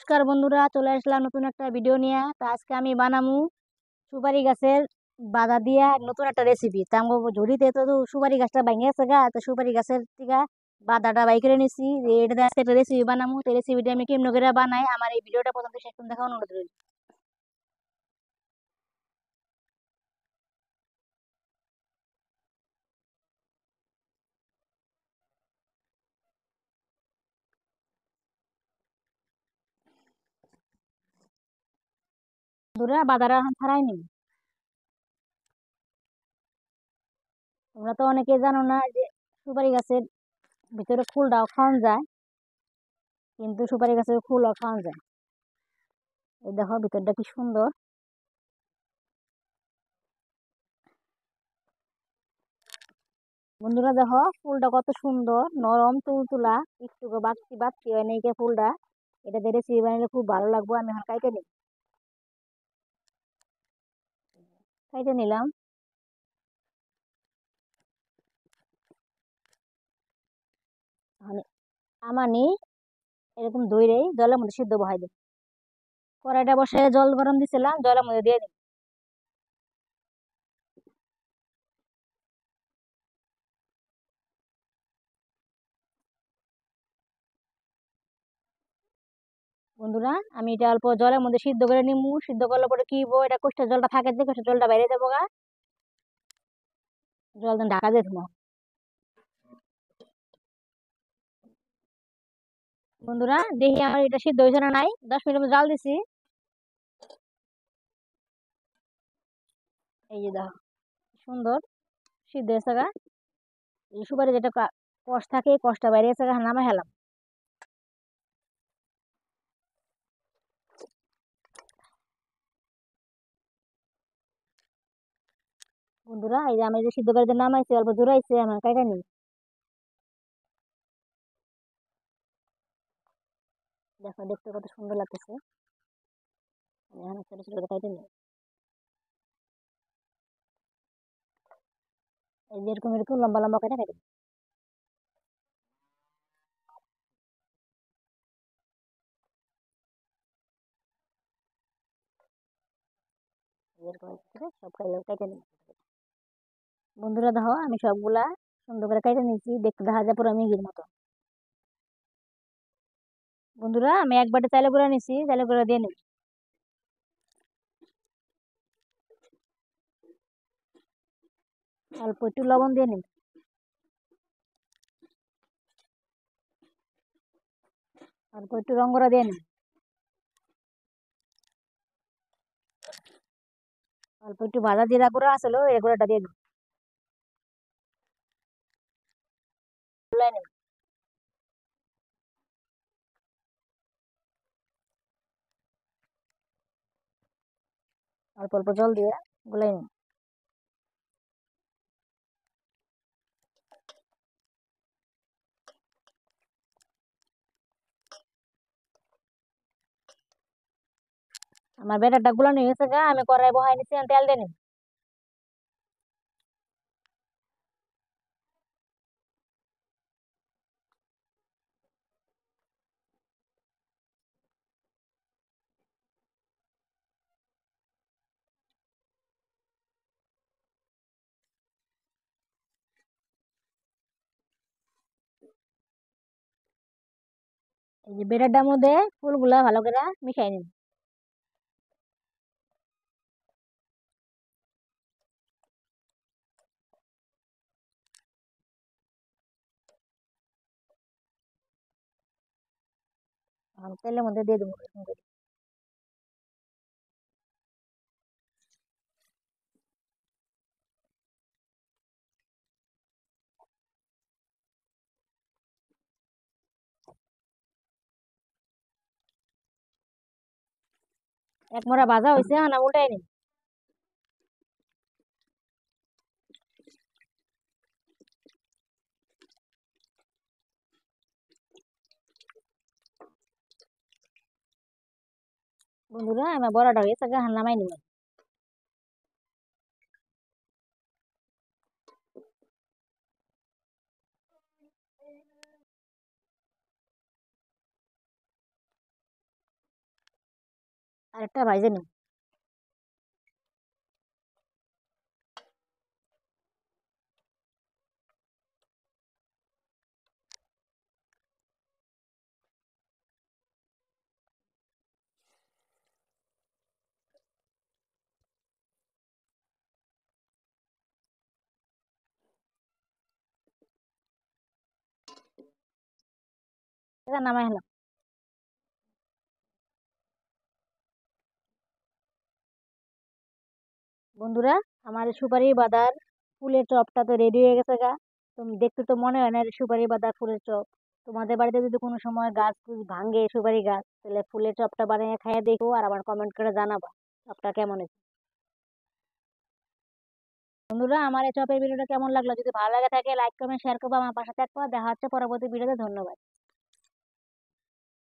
নমস্কার বন্ধুরা, চলে আসলাম নতুন একটা ভিডিও নিয়ে। তো আজকে আমি বানামু সুপারি গাছের বাধা দিয়া নতুন একটা রেসিপি। তা আমার ঝুড়িতে তো সুপারি গাছটা ভেঙে গেছে গা, তো সুপারি গাছের থেকে বাধাটা বাই করে নিছি। এটা দিয়ে আজকে একটা রেসিপি বানামু। তো রেসিপিটা আমি কেমন করে বানাই, আমার এই ভিডিওটা প্রথম থেকে শেষ পর্যন্ত দেখা অনুরোধ রইল। বন্ধুরা, বাধাটা এখন ছাড়াই নি। তোমরা তো অনেকে জানো না যে সুপারি গাছের ভিতরে ফুলটাও খাওয়ান যায়, কিন্তু সুপারি গাছের ফুলও খাওয়ান যায়। এই দেখো ভিতরটা কি সুন্দর। বন্ধুরা দেখো ফুলটা কত সুন্দর, নরম তুলতুলা, একটু বাড়তি বাড়তি হয় নাকি ফুলটা। এটা দিয়ে রেসিপি বানালে খুব ভালো লাগবে। আমি এখন কাইটে নিই, কাইটে নিলাম। মানে আমানি এরকম দইরেই জলের মধ্যে সিদ্ধ বহাই দিই। কড়াইটা বসে জল গরম দিছিলাম, জলের মধ্যে দিয়ে দিই। বন্ধুরা, আমি এটা অল্প জলের মধ্যে সিদ্ধ করে নিমু। সিদ্ধ করলে পরে কি হবো, এটা কষ্টের জলটা থাকে, যে কষ্টের জলটা বাইরে যাবো গা। জল দিয়ে ঢাকা দিয়ে দিবো। বন্ধুরা দেখি আমার এটা সিদ্ধ হয়েছে না নাই। 10 মিনিট মতো জাল দিছি। এই যে দেখো সুন্দর সিদ্ধ হয়েছে গা। এই সুপারি যেটা কষ থাকে, কষটা বাইরে গেছে গা, নামা হেলাম। বন্ধুরা এই যে আমি যে সিদ্ধ করে যে নামাইছি, অল্প জোড়াইছে আমার কাইটা নিই। দেখো দেখতে কত সুন্দর লাগতেছে। আমি এখন ছোট ছোট করে কাইটা নিই। এই যে এরকম এরকম লম্বা লম্বা কাইটা খাইতে। এরকম করে সব খাইলে কাইটা নিই। বন্ধুরা দেখো আমি সবগুলা সুন্দর করে কাইটা নিয়েছি, দেখতে দেখা যায় পুরো মিহির মতো। বন্ধুরা আমি এক বাটি চাইলে গুঁড়া নিছি, চাইলে গুঁড়া দিয়ে নিই। অল্প একটু লবণ দিয়ে নিই। অল্প একটু রং গুঁড়া দিয়ে নিই। অল্প একটু ভাজা জিরা গুঁড়া আসলো, এই গুঁড়াটা দিয়ে দিই। গুলাই নিই। অল্প অল্প জল দিয়ে গুলাই নিই। আমার ব্যাটারটা গুলানো হয়ে গেছে গা, আমি কড়াই বহাই নিচ্ছি, আমি তেল দিয়ে নিই। এই যে ব্যাটারটার মধ্যে ফুলগুলা ভালো করে মিশাই নিন। আর তেলের মধ্যে দিয়ে দেবো এরকম করে। এক মোড়া ভাজা হয়েছে, না উল্টাই নিন। বন্ধুরা আমার বড়াটা হয়েছে গা, নামাই নিন। আরেকটা ভাইজে নিই। এটা নামাই হলাম। বন্ধুরা, আমার এই সুপারি বাদার ফুলের চপটা তো রেডি হয়ে গেছে গা। তুমি দেখতে তো মনে হয় না এটা সুপারি বাদার ফুলের চপ। তোমাদের বাড়িতে যদি কোনো সময় গাছ গুছ ভাঙে সুপারি গাছ, তাহলে ফুলের চপটা বানিয়ে খাইয়ে দেখো আর আবার কমেন্ট করে জানাবা চপটা কেমন হয়েছে। বন্ধুরা, আমার এই চপের ভিডিওটা কেমন লাগলো? যদি ভালো লাগে থাকে লাইক কমেন্ট শেয়ার করবো, আমার পাশে থাকবো। দেখা হচ্ছে পরবর্তী ভিডিওতে। ধন্যবাদ।